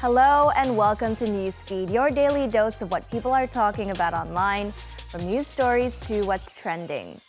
Hello and welcome to Newsfeed, your daily dose of what people are talking about online, from news stories to what's trending.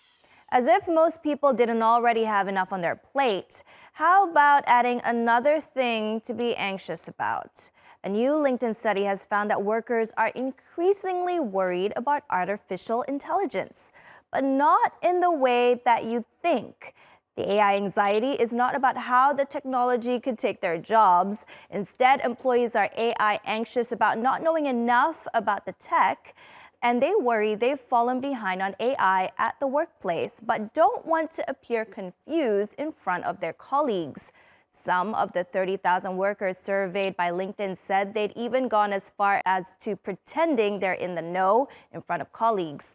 As if most people didn't already have enough on their plate, how about adding another thing to be anxious about? A new LinkedIn study has found that workers are increasingly worried about artificial intelligence, but not in the way that you think. The AI anxiety is not about how the technology could take their jobs. Instead, employees are AI anxious about not knowing enough about the tech, and they worry they've fallen behind on AI at the workplace, but don't want to appear confused in front of their colleagues. Some of the 30,000 workers surveyed by LinkedIn said they'd even gone as far as to pretending they're in the know in front of colleagues.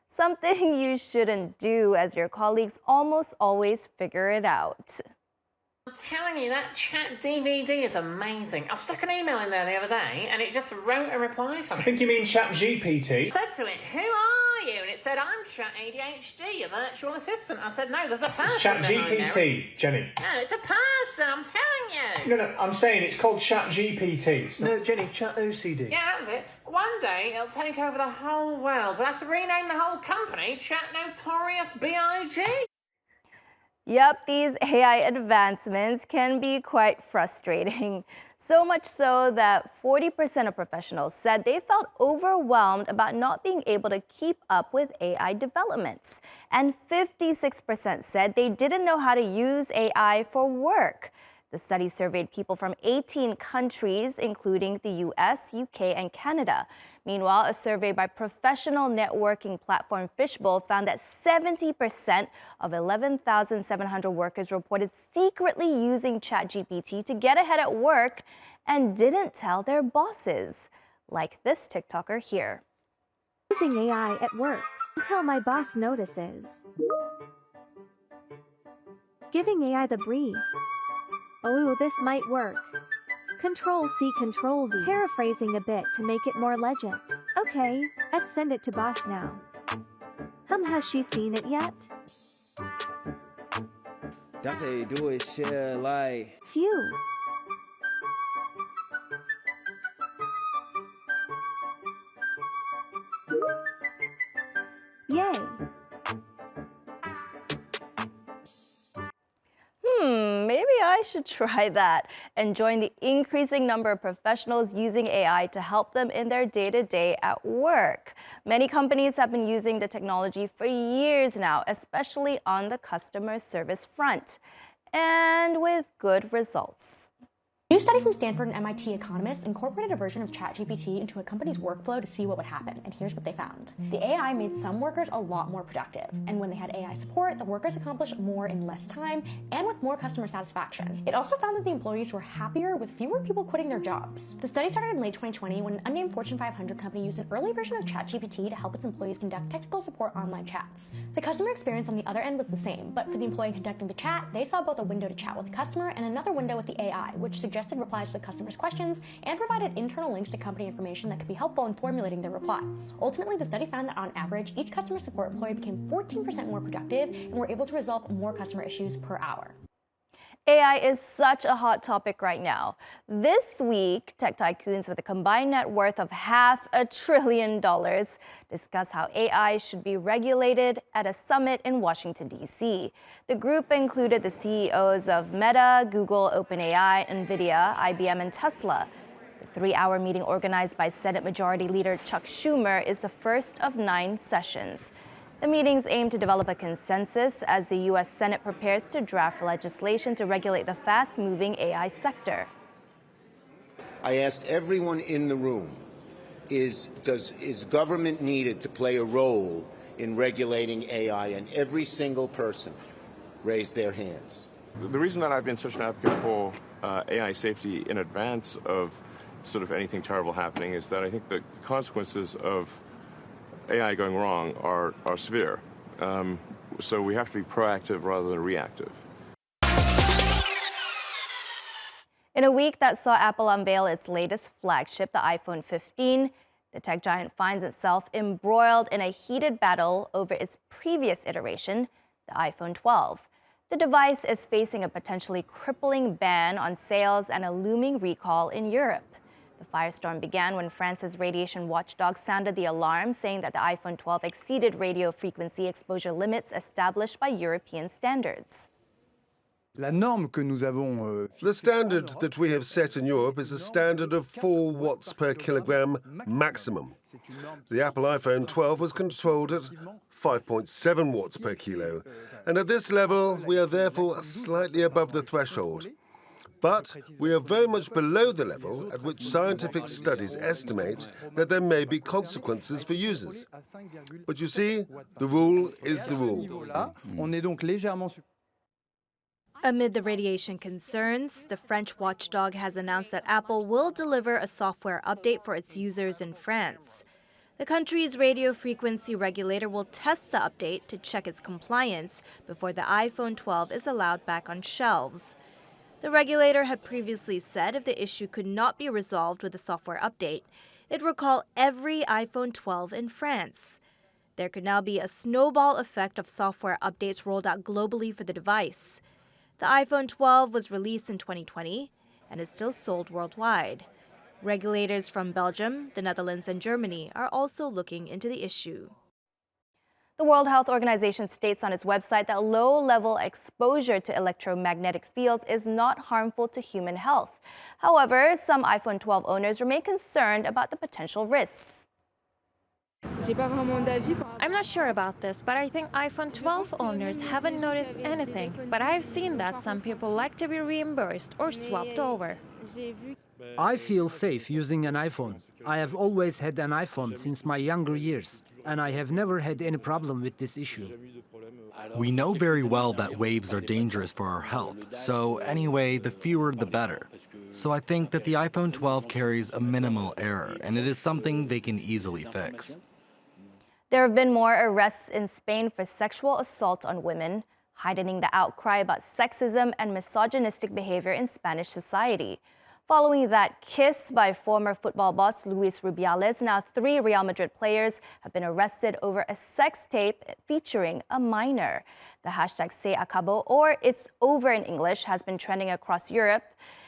Something you shouldn't do, as your colleagues almost always figure it out. I'm telling you, that chat DVD is amazing. I stuck an email in there the other day and it just wrote a reply for me. I think you mean Chat GPT. I said to it, "Who are you?" And it said, "I'm Chat ADHD, a virtual assistant." I said, "No, there's a person Chat behind there." GPT, Jenny. No, it's a person, I'm telling you. No, I'm saying it's called Chat GPT. No, Jenny, Chat OCD. Yeah, that was it. One day it'll take over the whole world. We'll have to rename the whole company Chat Notorious B.I.G. Yep, these AI advancements can be quite frustrating. So much so that 40% of professionals said they felt overwhelmed about not being able to keep up with AI developments. And 56% said they didn't know how to use AI for work. The study surveyed people from 18 countries, including the US, UK, and Canada. Meanwhile, a survey by professional networking platform Fishbowl found that 70% of 11,700 workers reported secretly using ChatGPT to get ahead at work and didn't tell their bosses. Like this TikToker here. Using AI at work until my boss notices. Giving AI the brief. Oh, this might work. Control-C, Control-V. Paraphrasing a bit to make it more legend. Okay, let's send it to boss now. Has she seen it yet? That's how you do it, shit, like... Phew. Yay. Maybe I should try that and join the increasing number of professionals using AI to help them in their day-to-day at work. Many companies have been using the technology for years now, especially on the customer service front, and with good results. A new study from Stanford and MIT economists incorporated a version of ChatGPT into a company's workflow to see what would happen, and here's what they found. The AI made some workers a lot more productive, and when they had AI support, the workers accomplished more in less time and with more customer satisfaction. It also found that the employees were happier with fewer people quitting their jobs. The study started in late 2020 when an unnamed Fortune 500 company used an early version of ChatGPT to help its employees conduct technical support online chats. The customer experience on the other end was the same, but for the employee conducting the chat, they saw both a window to chat with the customer and another window with the AI, which suggested replies to the customer's questions and provided internal links to company information that could be helpful in formulating their replies. Ultimately, the study found that on average, each customer support employee became 14% more productive and were able to resolve more customer issues per hour. AI is such a hot topic right now. This week, tech tycoons with a combined net worth of $500 billion discuss how AI should be regulated at a summit in Washington, D.C. The group included the CEOs of Meta, Google, OpenAI, NVIDIA, IBM, and Tesla. The 3-hour meeting organized by Senate Majority Leader Chuck Schumer is the first of 9 sessions. The meetings aim to develop a consensus as the U.S. Senate prepares to draft legislation to regulate the fast-moving AI sector. I asked everyone in the room, is government needed to play a role in regulating AI? And every single person raised their hands. The reason that I've been such an advocate for AI safety in advance of sort of anything terrible happening is that I think the consequences of AI going wrong are severe. So we have to be proactive rather than reactive. In a week that saw Apple unveil its latest flagship, the iPhone 15, the tech giant finds itself embroiled in a heated battle over its previous iteration, the iPhone 12. The device is facing a potentially crippling ban on sales and a looming recall in Europe. The firestorm began when France's radiation watchdog sounded the alarm, saying that the iPhone 12 exceeded radio frequency exposure limits established by European standards. The standard that we have set in Europe is a standard of 4 watts per kilogram maximum. The Apple iPhone 12 was controlled at 5.7 watts per kilo, and at this level we are therefore slightly above the threshold. But we are very much below the level at which scientific studies estimate that there may be consequences for users. But you see, the rule is the rule. Amid the radiation concerns, the French watchdog has announced that Apple will deliver a software update for its users in France. The country's radio frequency regulator will test the update to check its compliance before the iPhone 12 is allowed back on shelves. The regulator had previously said if the issue could not be resolved with a software update, it would recall every iPhone 12 in France. There could now be a snowball effect of software updates rolled out globally for the device. The iPhone 12 was released in 2020 and is still sold worldwide. Regulators from Belgium, the Netherlands, and Germany are also looking into the issue. The World Health Organization states on its website that low-level exposure to electromagnetic fields is not harmful to human health. However, some iPhone 12 owners remain concerned about the potential risks. I'm not sure about this, but I think iPhone 12 owners haven't noticed anything. But I've seen that some people like to be reimbursed or swapped over. I feel safe using an iPhone. I have always had an iPhone since my younger years, and I have never had any problem with this issue. We know very well that waves are dangerous for our health, so anyway, the fewer the better. So I think that the iPhone 12 carries a minimal error, and it is something they can easily fix. There have been more arrests in Spain for sexual assault on women, heightening the outcry about sexism and misogynistic behavior in Spanish society. Following that kiss by former football boss Luis Rubiales, now 3 Real Madrid players have been arrested over a sex tape featuring a minor. The hashtag Se Acabó, or It's Over in English, has been trending across Europe.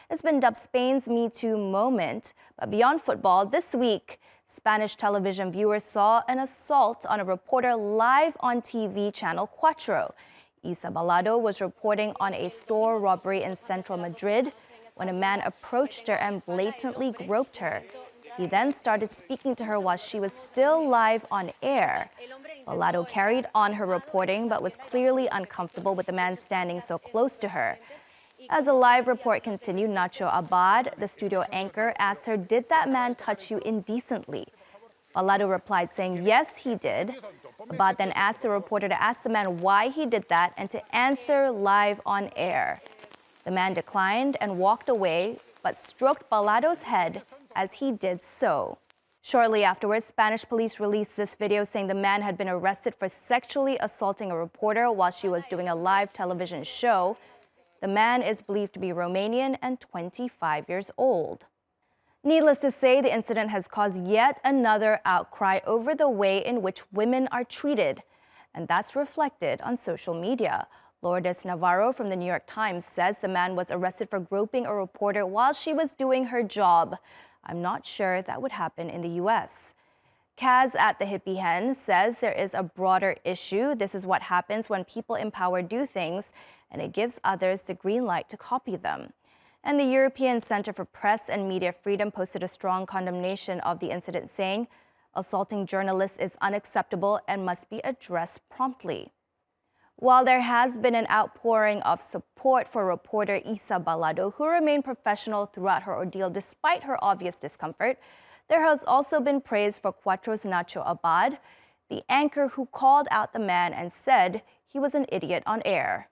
It's been dubbed Spain's Me Too moment. But beyond football, this week, Spanish television viewers saw an assault on a reporter live on TV channel Cuatro. Isa Balado was reporting on a store robbery in central Madrid when a man approached her and blatantly groped her. He then started speaking to her while she was still live on air. Balado carried on her reporting but was clearly uncomfortable with the man standing so close to her. As the live report continued, Nacho Abad, the studio anchor, asked her, "Did that man touch you indecently?" Balado replied saying, "Yes, he did." Abad then asked the reporter to ask the man why he did that and to answer live on air. The man declined and walked away, but stroked Balado's head as he did so. Shortly afterwards, Spanish police released this video saying the man had been arrested for sexually assaulting a reporter while she was doing a live television show. The man is believed to be Romanian and 25 years old. Needless to say, the incident has caused yet another outcry over the way in which women are treated, and that's reflected on social media. Lourdes Navarro from the New York Times says the man was arrested for groping a reporter while she was doing her job. I'm not sure that would happen in the U.S. Kaz at the Hippie Hen says there is a broader issue. This is what happens when people in power do things, and it gives others the green light to copy them. And the European Center for Press and Media Freedom posted a strong condemnation of the incident, saying assaulting journalists is unacceptable and must be addressed promptly. While there has been an outpouring of support for reporter Isa Balado, who remained professional throughout her ordeal despite her obvious discomfort, there has also been praise for Cuatro's Nacho Abad, the anchor who called out the man and said he was an idiot on air.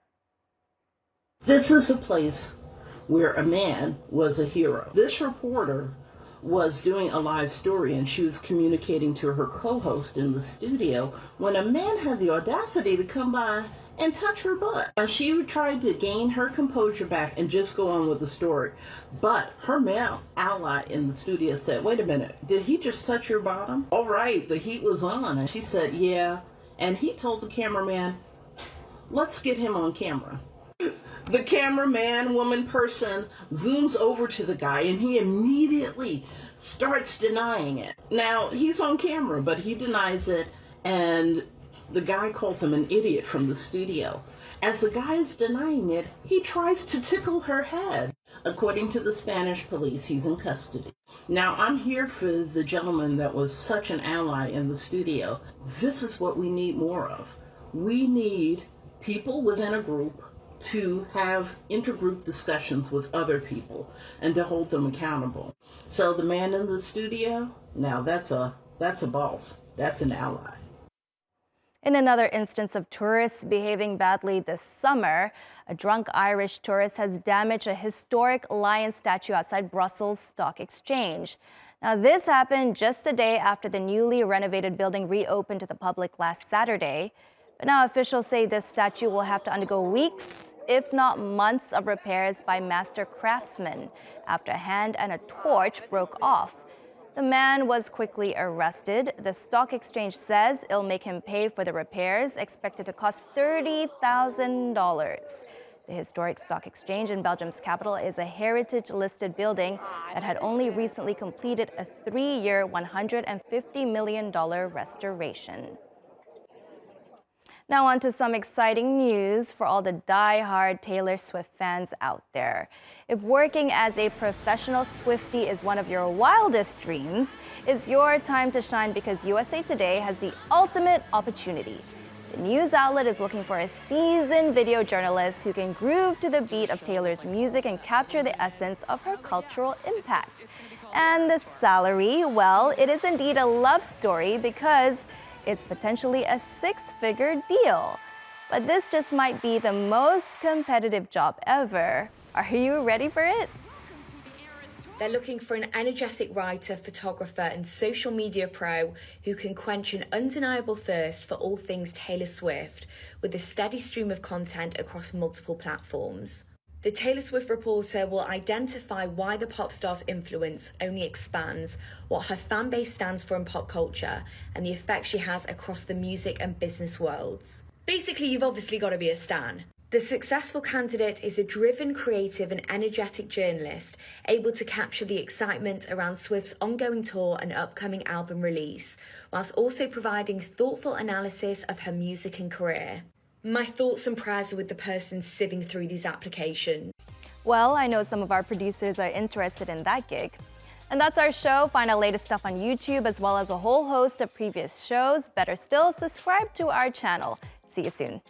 This is a place where a man was a hero. This reporter was doing a live story and she was communicating to her co-host in the studio when a man had the audacity to come by and touch her butt. And she tried to gain her composure back and just go on with the story. But her male ally in the studio said, "Wait a minute, did he just touch your bottom?" All right, the heat was on. And she said, "Yeah." And he told the cameraman, "Let's get him on camera." The cameraman, woman, person zooms over to the guy and he immediately starts denying it. Now, he's on camera, but he denies it, and the guy calls him an idiot from the studio. As the guy is denying it, he tries to tickle her head. According to the Spanish police, he's in custody. Now, I'm here for the gentleman that was such an ally in the studio. This is what we need more of. We need people within a group to have intergroup discussions with other people and to hold them accountable. So the man in the studio, now that's a boss. That's an ally. In another instance of tourists behaving badly this summer, a drunk Irish tourist has damaged a historic lion statue outside Brussels Stock Exchange. Now, this happened just a day after the newly renovated building reopened to the public last Saturday. But now officials say this statue will have to undergo weeks, if not months, of repairs by master craftsmen after a hand and a torch broke off. The man was quickly arrested. The stock exchange says it'll make him pay for the repairs, expected to cost $30,000. The historic stock exchange in Belgium's capital is a heritage-listed building that had only recently completed a 3-year, $150 million restoration. Now on to some exciting news for all the die-hard Taylor Swift fans out there. If working as a professional Swiftie is one of your wildest dreams, it's your time to shine because USA Today has the ultimate opportunity. The news outlet is looking for a seasoned video journalist who can groove to the beat of Taylor's music and capture the essence of her cultural impact. And the salary, well, it is indeed a love story because it's potentially a 6-figure deal. But this just might be the most competitive job ever. Are you ready for it? They're looking for an energetic writer, photographer, and social media pro who can quench an undeniable thirst for all things Taylor Swift with a steady stream of content across multiple platforms. The Taylor Swift reporter will identify why the pop star's influence only expands, what her fan base stands for in pop culture, and the effect she has across the music and business worlds. Basically, you've obviously got to be a stan. The successful candidate is a driven, creative, and energetic journalist, able to capture the excitement around Swift's ongoing tour and upcoming album release, whilst also providing thoughtful analysis of her music and career. My thoughts and prayers are with the person sieving through these applications. Well, I know some of our producers are interested in that gig. And that's our show. Find our latest stuff on YouTube as well as a whole host of previous shows. Better still, subscribe to our channel. See you soon.